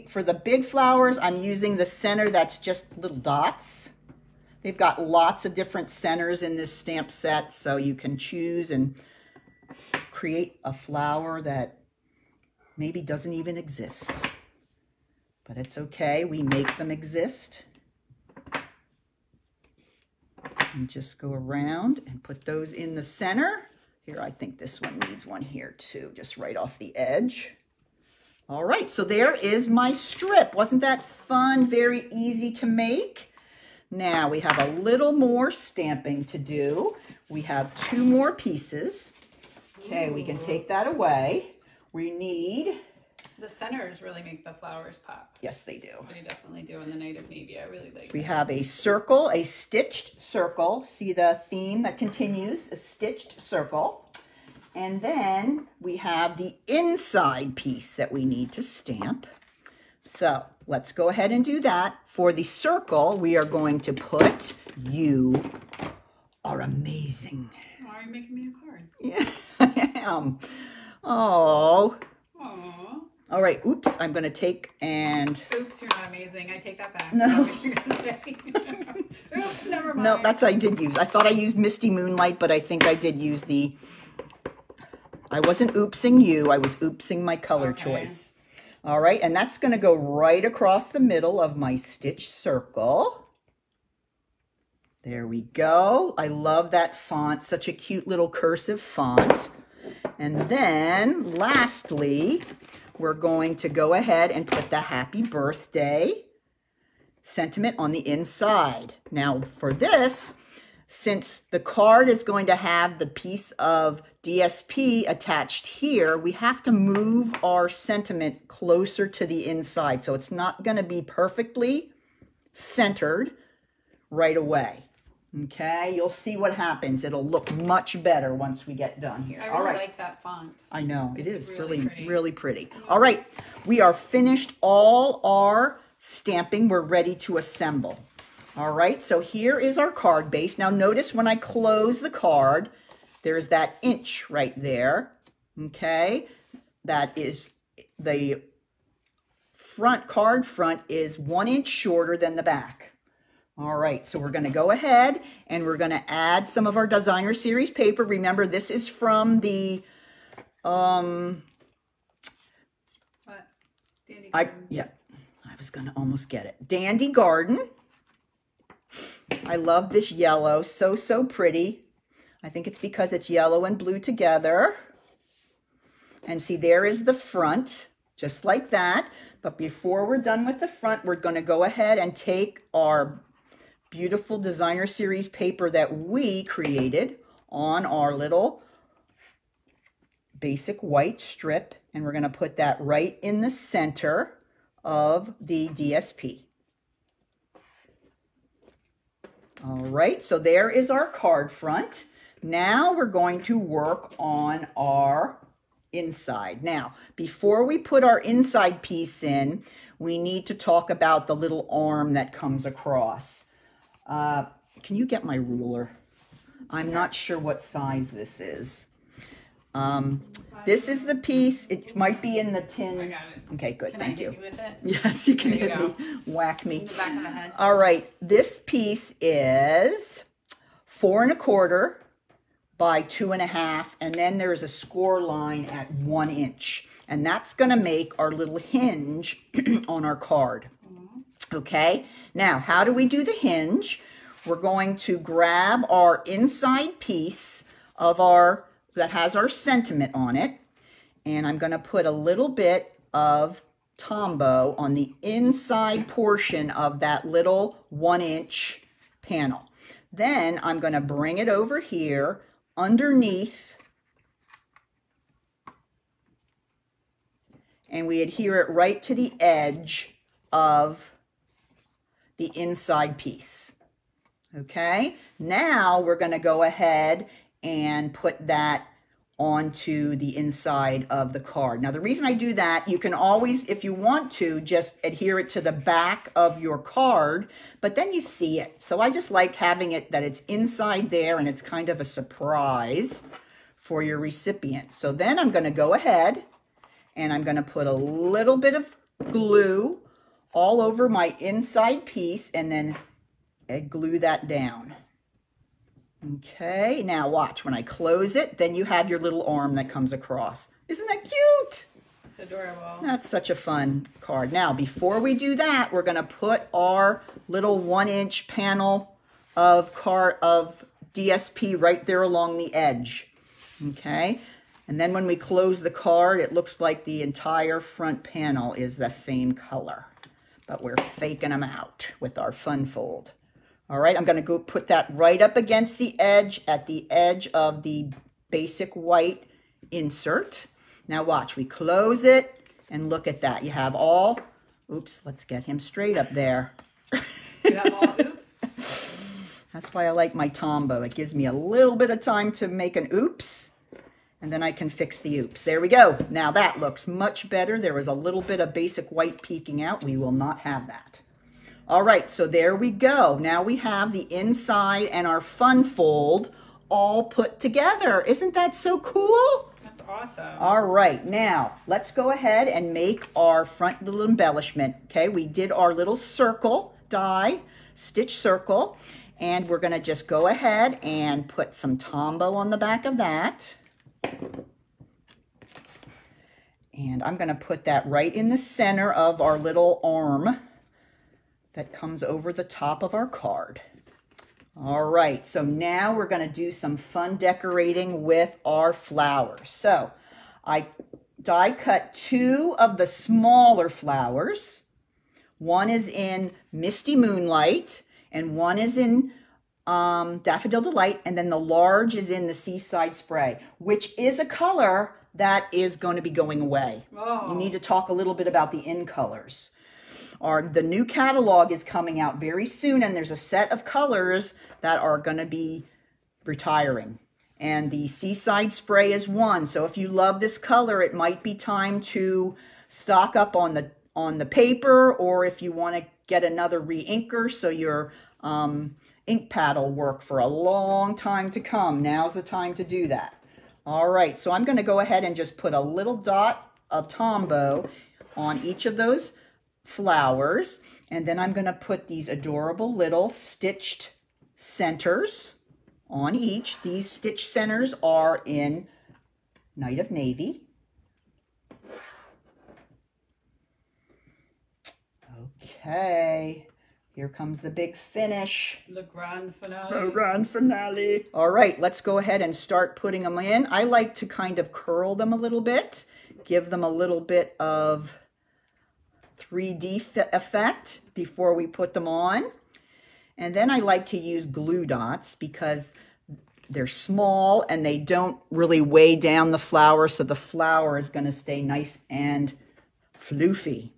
for the big flowers, I'm using the center that's just little dots. They've got lots of different centers in this stamp set, so you can choose and create a flower that maybe doesn't even exist. But it's okay, we make them exist. And just go around and put those in the center. Here, I think this one needs one here too, just right off the edge. All right, so there is my strip. Wasn't that fun? Very easy to make. Now we have a little more stamping to do. We have 2 more pieces. Okay, we can take that away. We need... The centers really make the flowers pop. Yes, they do. They definitely do in the Night of Navy. I really like We that. have a circle, a stitched circle. See the theme that continues, a stitched circle. And then we have the inside piece that we need to stamp. So let's go ahead and do that. For the circle, we are going to put, "You are amazing." Why are you making me a card? Yeah, I am. Oh. Aww. All right, oops, I'm going to take and... Oops, you're not amazing. I take that back. No. That's what you're gonna say. Oops, never mind. No, that's I did use. I thought I used Misty Moonlight, but I think I did use the... I wasn't oopsing you. I was oopsing my color choice. All right, and that's going to go right across the middle of my stitch circle. There we go. I love that font. Such a cute little cursive font. And then, lastly, we're going to go ahead and put the happy birthday sentiment on the inside. Now, for this, since the card is going to have the piece of DSP attached here, we have to move our sentiment closer to the inside. So it's not going to be perfectly centered right away. Okay, you'll see what happens. It'll look much better once we get done here. I really like that font. I know, it is really pretty. really pretty. All right, we are finished all our stamping. We're ready to assemble. All right, so here is our card base. Now notice when I close the card, there's that inch right there, okay? That is the card front is 1 inch shorter than the back. All right, so we're gonna go ahead and we're gonna add some of our designer series paper. Remember, this is from the, What? Dandy Garden. I was gonna almost get it. Dandy Garden. I love this yellow, so pretty. I think it's because it's yellow and blue together. And see, there is the front, just like that. But before we're done with the front, we're gonna go ahead and take our beautiful designer series paper that we created on our little basic white strip, and we're going to put that right in the center of the DSP. All right, so there is our card front. Now we're going to work on our inside. Now, before we put our inside piece in, we need to talk about the little arm that comes across. Can you get my ruler? I'm not sure what size this is. This is the piece. It might be in the tin. I got it. Okay, good. Thank you. Can I hit you with it? Yes, you can There you hit me, whack me. In the back of the head. All right, this piece is 4 1/4 by 2 1/2, and then there's a score line at 1 inch, and that's going to make our little hinge on our card. Okay, now how do we do the hinge? We're going to grab our inside piece of our that has our sentiment on it, and I'm going to put a little bit of Tombow on the inside portion of that little 1 inch panel. Then I'm going to bring it over here underneath, and we adhere it right to the edge of the inside piece. Okay, now we're going to go ahead and put that onto the inside of the card. Now, the reason I do that, you can always, if you want to, just adhere it to the back of your card, but then you see it. So I just like having it that it's inside there, and it's kind of a surprise for your recipient. So then I'm going to go ahead and I'm going to put a little bit of glue all over my inside piece, and then glue that down. Okay, now watch. When I close it, then you have your little arm that comes across. Isn't that cute? It's adorable. That's such a fun card. Now, before we do that, we're going to put our little 1 inch panel of DSP right there along the edge. Okay, and then when we close the card, it looks like the entire front panel is the same color, but we're faking them out with our fun fold. All right, I'm going to go put that right up against the edge at the edge of the basic white insert. Now watch, we close it, and look at that. You have all, oops, let's get him straight up there. You have all oops? That's why I like my Tombow. It gives me a little bit of time to make an oops, and then I can fix the oops. There we go. Now that looks much better. There was a little bit of basic white peeking out. We will not have that. All right, so there we go. Now we have the inside and our fun fold all put together. Isn't that so cool? That's awesome. All right, now let's go ahead and make our front little embellishment. Okay, we did our little circle die, stitch circle, and we're gonna just go ahead and put some Tombow on the back of that. And I'm gonna put that right in the center of our little arm that comes over the top of our card. All right, so now we're going to do some fun decorating with our flowers. So I die cut 2 of the smaller flowers. One is in Misty Moonlight, and one is in Daffodil Delight, and then the large is in the Seaside Spray, which is a color that is going to be going away. Oh. You need to talk a little bit about the in colors. The new catalog is coming out very soon, and there's a set of colors that are going to be retiring. And the Seaside Spray is one. So if you love this color, it might be time to stock up on the paper, or if you want to get another re-inker so your ink pad will work for a long time to come. Now's the time to do that. All right, so I'm going to go ahead and just put a little dot of Tombow on each of those flowers, and then I'm going to put these adorable little stitched centers on each. These stitch centers are in Night of Navy. Okay, here comes the big finish. The grand finale. The grand finale. All right, let's go ahead and start putting them in. I like to kind of curl them a little bit, give them a little bit of 3D effect before we put them on. And then I like to use glue dots because they're small and they don't really weigh down the flower, so the flower is going to stay nice and floofy.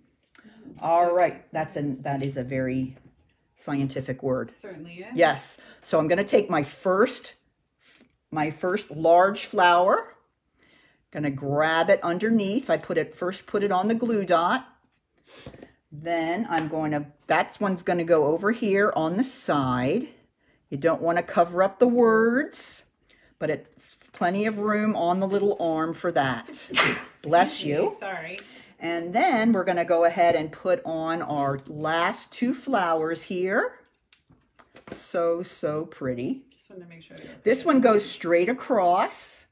All right, that is a very scientific word. Certainly is. Yes. So I'm going to take my first my first large flower. Gonna grab it underneath. I first put it on the glue dot. Then that one's gonna go over here on the side. You don't want to cover up the words, but it's plenty of room on the little arm for that. Bless you. Sorry. And then we're gonna go ahead and put on our last 2 flowers here. So, so pretty. Just wanted to make sure. This one goes straight across.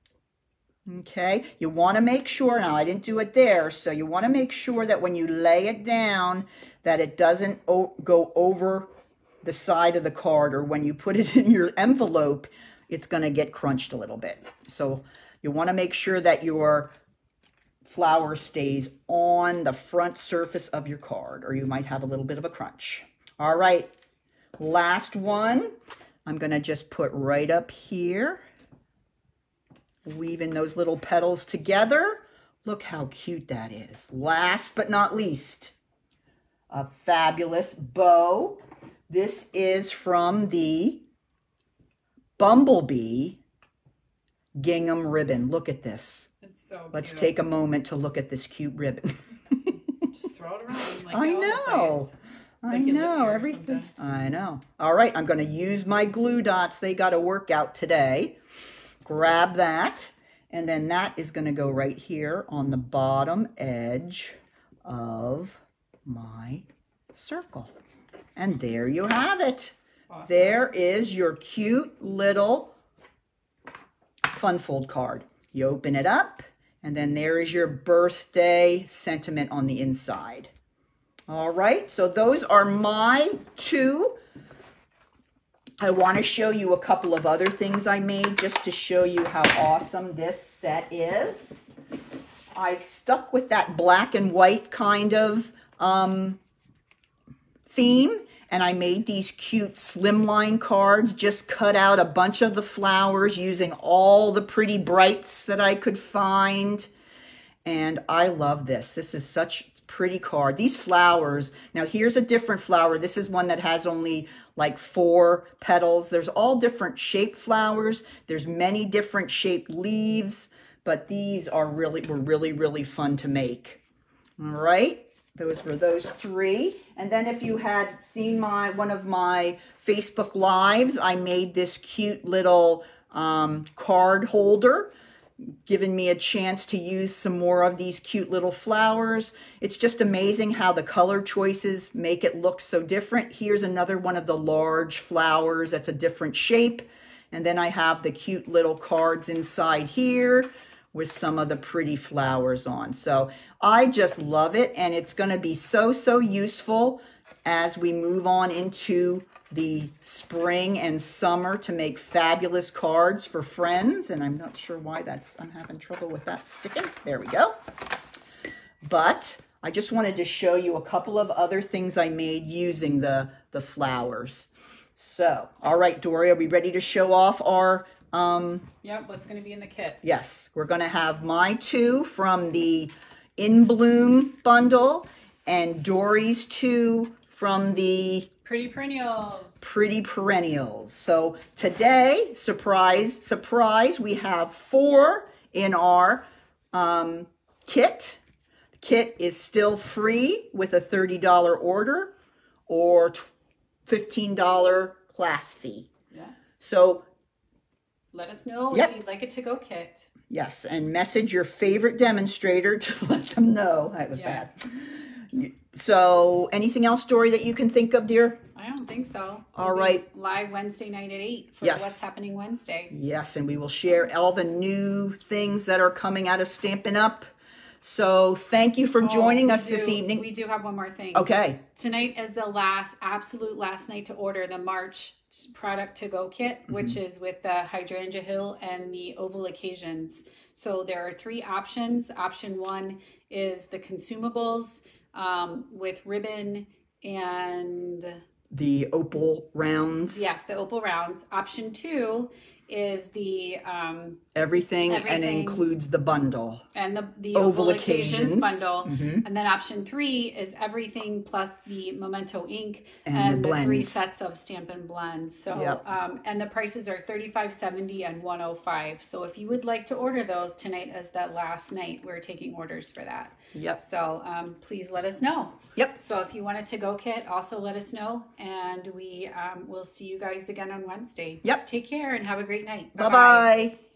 Okay, you want to make sure, now I didn't do it there, so you want to make sure that when you lay it down that it doesn't go over the side of the card, or when you put it in your envelope, it's going to get crunched a little bit. So you want to make sure that your flower stays on the front surface of your card, or you might have a little bit of a crunch. All right, last one, I'm going to just put right up here. Weaving those little petals together. Look how cute that is. Last but not least, a fabulous bow. This is from the Bumblebee gingham ribbon. Look at this. It's so cute. Let's take a moment to look at this cute ribbon. Just throw it around. Like I know. I know everything. I know. All right, I'm going to use my glue dots. They got to work out today. Grab that, and then that is going to go right here on the bottom edge of my circle. And there you have it. Awesome. There is your cute little fun fold card. You open it up, and then there is your birthday sentiment on the inside. All right, so those are my 2. I want to show you a couple of other things I made just to show you how awesome this set is. I stuck with that black and white kind of theme, and I made these cute slimline cards, just cut out a bunch of the flowers using all the pretty brights that I could find. And I love this. This is such a pretty card. These flowers, now here's a different flower. This is one that has only like 4 petals. There's all different shaped flowers. There's many different shaped leaves, but these were really fun to make. All right, those were those 3. And then if you had seen one of my Facebook Lives, I made this cute little card holder, giving me a chance to use some more of these cute little flowers. It's just amazing how the color choices make it look so different. Here's another one of the large flowers that's a different shape. And then I have the cute little cards inside here with some of the pretty flowers on. So I just love it, and it's going to be so useful as we move on into the spring and summer to make fabulous cards for friends. And I'm not sure why I'm having trouble with that sticking. There we go. But I just wanted to show you a couple of other things I made using the flowers. So, all right, Dory, are we ready to show off our... Yep, what's going to be in the kit? Yes, we're going to have my 2 from the INBLOOM bundle and Dory's 2 from the Pretty Perennials. Pretty Perennials. So today, surprise, surprise, we have 4 in our kit. The kit is still free with a $30 order or $15 class fee. Yeah. So let us know if you'd like a to-go kit. Yes, and message your favorite demonstrator to let them know. That was bad. So anything else, Dory, that you can think of, dear? I don't think so. All right. Live Wednesday night at 8 for What's Happening Wednesday. Yes, and we will share all the new things that are coming out of Stampin' Up! So thank you for joining us this evening. We do have one more thing. Okay. Tonight is the absolute last night to order the March product to go kit, which is with the Hydrangea Hill and the Oval Occasions. So there are 3 options. Option 1 is the consumables with ribbon and the opal rounds. Yes, the opal rounds. Option 2 is the Everything and includes the bundle. And the Oval Occasions bundle. And then option 3 is everything plus the Memento ink and the 3 sets of Stampin' Blends. So, and the prices are $35.70 and $105. So if you would like to order those, tonight is that last night. We're taking orders for that. So please let us know. So if you want a to-go kit, also let us know. And we will see you guys again on Wednesday. Take care and have a great night. Bye-bye.